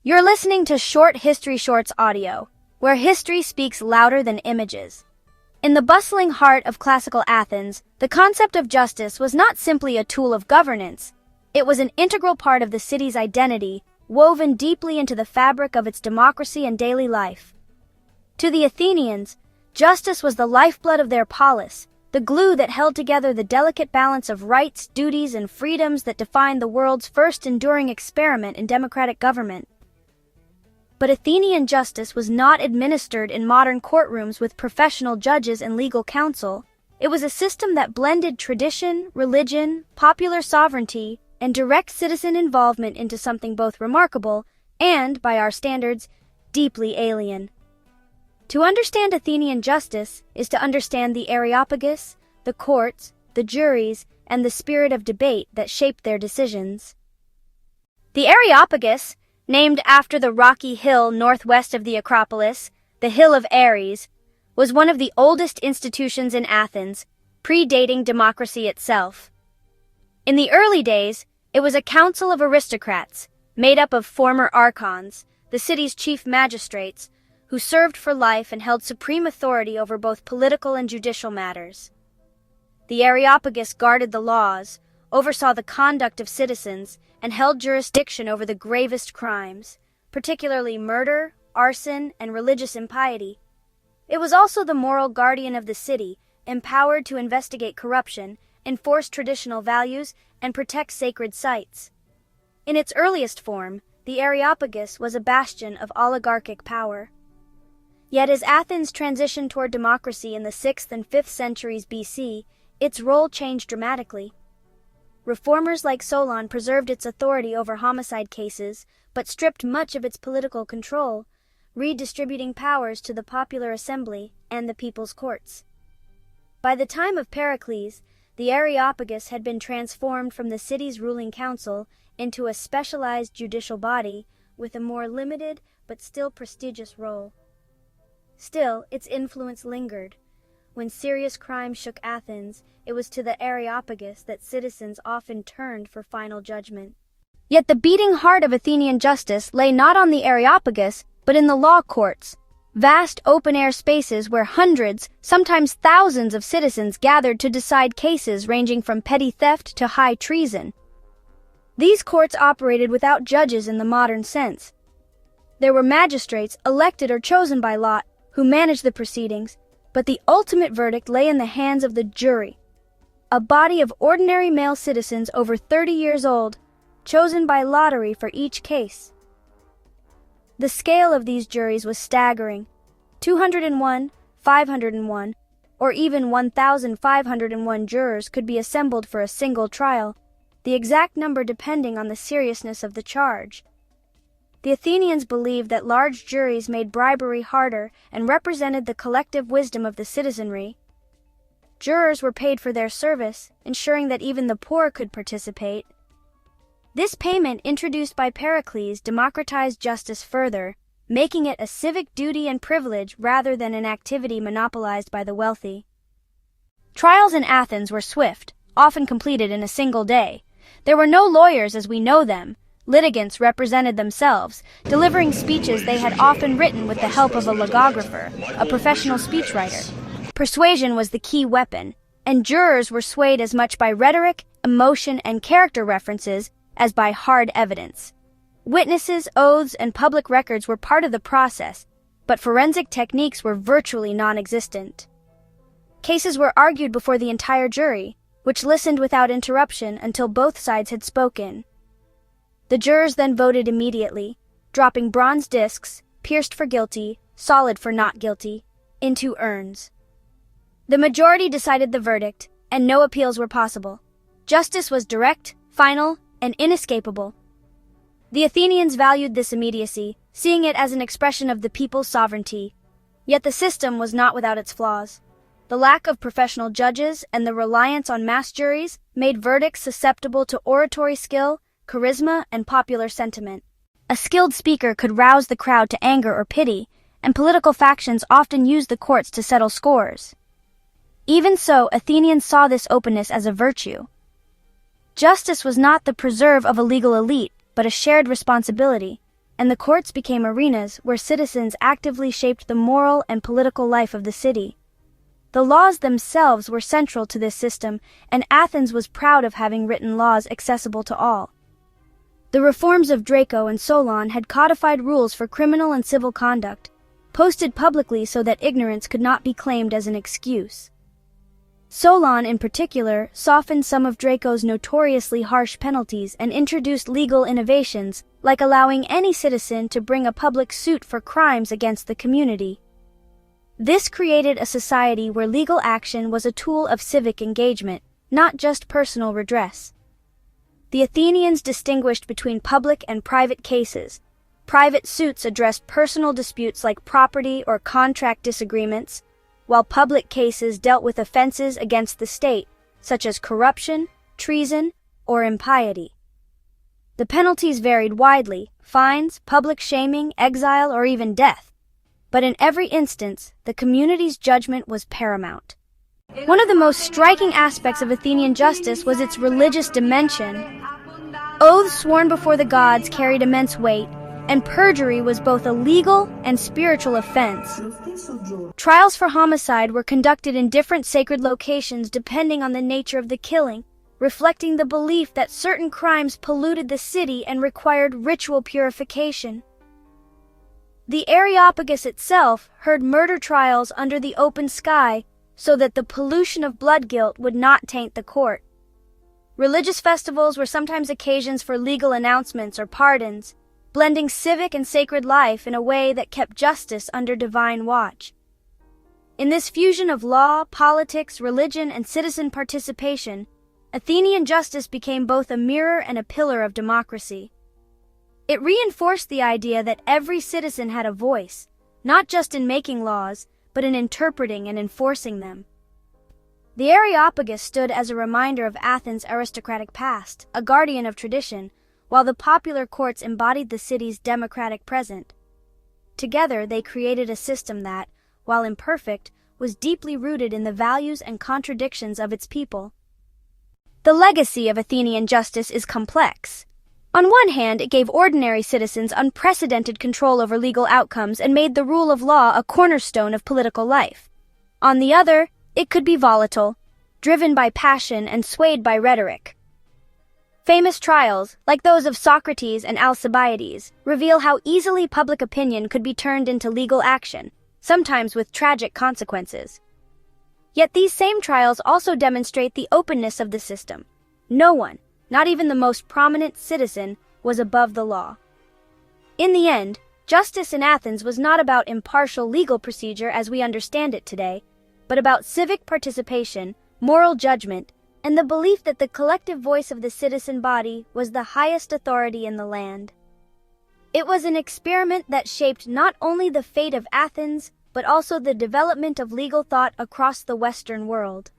You're listening to Short History Shorts audio, where history speaks louder than images. In the bustling heart of classical Athens, the concept of justice was not simply a tool of governance. It was an integral part of the city's identity, woven deeply into the fabric of its democracy and daily life. To the Athenians, justice was the lifeblood of their polis, the glue that held together the delicate balance of rights, duties, and freedoms that defined the world's first enduring experiment in democratic government. But Athenian justice was not administered in modern courtrooms with professional judges and legal counsel. It was a system that blended tradition, religion, popular sovereignty, and direct citizen involvement into something both remarkable and, by our standards, deeply alien. To understand Athenian justice is to understand the Areopagus, the courts, the juries, and the spirit of debate that shaped their decisions. The Areopagus, named after the rocky hill northwest of the Acropolis, the Hill of Ares, was one of the oldest institutions in Athens, predating democracy itself. In the early days, it was a council of aristocrats, made up of former archons, the city's chief magistrates, who served for life and held supreme authority over both political and judicial matters. The Areopagus guarded the laws, oversaw the conduct of citizens, and held jurisdiction over the gravest crimes, particularly murder, arson, and religious impiety. It was also the moral guardian of the city, empowered to investigate corruption, enforce traditional values, and protect sacred sites. In its earliest form, the Areopagus was a bastion of oligarchic power. Yet as Athens transitioned toward democracy in the 6th and 5th centuries BC, its role changed dramatically. Reformers like Solon preserved its authority over homicide cases, but stripped much of its political control, redistributing powers to the popular assembly and the people's courts. By the time of Pericles, the Areopagus had been transformed from the city's ruling council into a specialized judicial body with a more limited but still prestigious role. Still, its influence lingered. When serious crime shook Athens, it was to the Areopagus that citizens often turned for final judgment. Yet the beating heart of Athenian justice lay not on the Areopagus, but in the law courts, vast open-air spaces where hundreds, sometimes thousands of citizens gathered to decide cases ranging from petty theft to high treason. These courts operated without judges in the modern sense. There were magistrates, elected or chosen by lot, who managed the proceedings, but the ultimate verdict lay in the hands of the jury, a body of ordinary male citizens over 30 years old, chosen by lottery for each case. The scale of these juries was staggering. 201, 501, or even 1,501 jurors could be assembled for a single trial, the exact number depending on the seriousness of the charge. The Athenians believed that large juries made bribery harder and represented the collective wisdom of the citizenry. Jurors were paid for their service, ensuring that even the poor could participate. This payment, introduced by Pericles, democratized justice further, making it a civic duty and privilege rather than an activity monopolized by the wealthy. Trials in Athens were swift, often completed in a single day. There were no lawyers as we know them. Litigants represented themselves, delivering speeches they had often written with the help of a logographer, a professional speechwriter. Persuasion was the key weapon, and jurors were swayed as much by rhetoric, emotion, and character references as by hard evidence. Witnesses, oaths, and public records were part of the process, but forensic techniques were virtually non-existent. Cases were argued before the entire jury, which listened without interruption until both sides had spoken. The jurors then voted immediately, dropping bronze discs, pierced for guilty, solid for not guilty, into urns. The majority decided the verdict, and no appeals were possible. Justice was direct, final, and inescapable. The Athenians valued this immediacy, seeing it as an expression of the people's sovereignty. Yet the system was not without its flaws. The lack of professional judges and the reliance on mass juries made verdicts susceptible to oratory skill, charisma, and popular sentiment. A skilled speaker could rouse the crowd to anger or pity, and political factions often used the courts to settle scores. Even so, Athenians saw this openness as a virtue. Justice was not the preserve of a legal elite, but a shared responsibility. and the courts became arenas where citizens actively shaped the moral and political life of the city. The laws themselves were central to this system, and Athens was proud of having written laws accessible to all. The reforms of Draco and Solon had codified rules for criminal and civil conduct, posted publicly so that ignorance could not be claimed as an excuse. Solon, in particular, softened some of Draco's notoriously harsh penalties and introduced legal innovations, like allowing any citizen to bring a public suit for crimes against the community. This created a society where legal action was a tool of civic engagement, not just personal redress. The Athenians distinguished between public and private cases. Private suits addressed personal disputes like property or contract disagreements, while public cases dealt with offenses against the state, such as corruption, treason, or impiety. The penalties varied widely: fines, public shaming, exile, or even death. But in every instance, the community's judgment was paramount. One of the most striking aspects of Athenian justice was its religious dimension. Oaths sworn before the gods carried immense weight, and perjury was both a legal and spiritual offense. Trials for homicide were conducted in different sacred locations depending on the nature of the killing, reflecting the belief that certain crimes polluted the city and required ritual purification. The Areopagus itself heard murder trials under the open sky so that the pollution of blood guilt would not taint the court. Religious festivals were sometimes occasions for legal announcements or pardons, blending civic and sacred life in a way that kept justice under divine watch. In this fusion of law, politics, religion, and citizen participation, Athenian justice became both a mirror and a pillar of democracy. It reinforced the idea that every citizen had a voice, not just in making laws, but in interpreting and enforcing them. The Areopagus stood as a reminder of Athens' aristocratic past, a guardian of tradition, while the popular courts embodied the city's democratic present. Together, they created a system that, while imperfect, was deeply rooted in the values and contradictions of its people. The legacy of Athenian justice is complex. On one hand, it gave ordinary citizens unprecedented control over legal outcomes and made the rule of law a cornerstone of political life. On the other, it could be volatile, driven by passion and swayed by rhetoric. Famous trials, like those of Socrates and Alcibiades, reveal how easily public opinion could be turned into legal action, sometimes with tragic consequences. Yet these same trials also demonstrate the openness of the system. No one, not even the most prominent citizen, was above the law. In the end, justice in Athens was not about impartial legal procedure as we understand it today, but about civic participation, moral judgment, and the belief that the collective voice of the citizen body was the highest authority in the land. It was an experiment that shaped not only the fate of Athens, but also the development of legal thought across the Western world.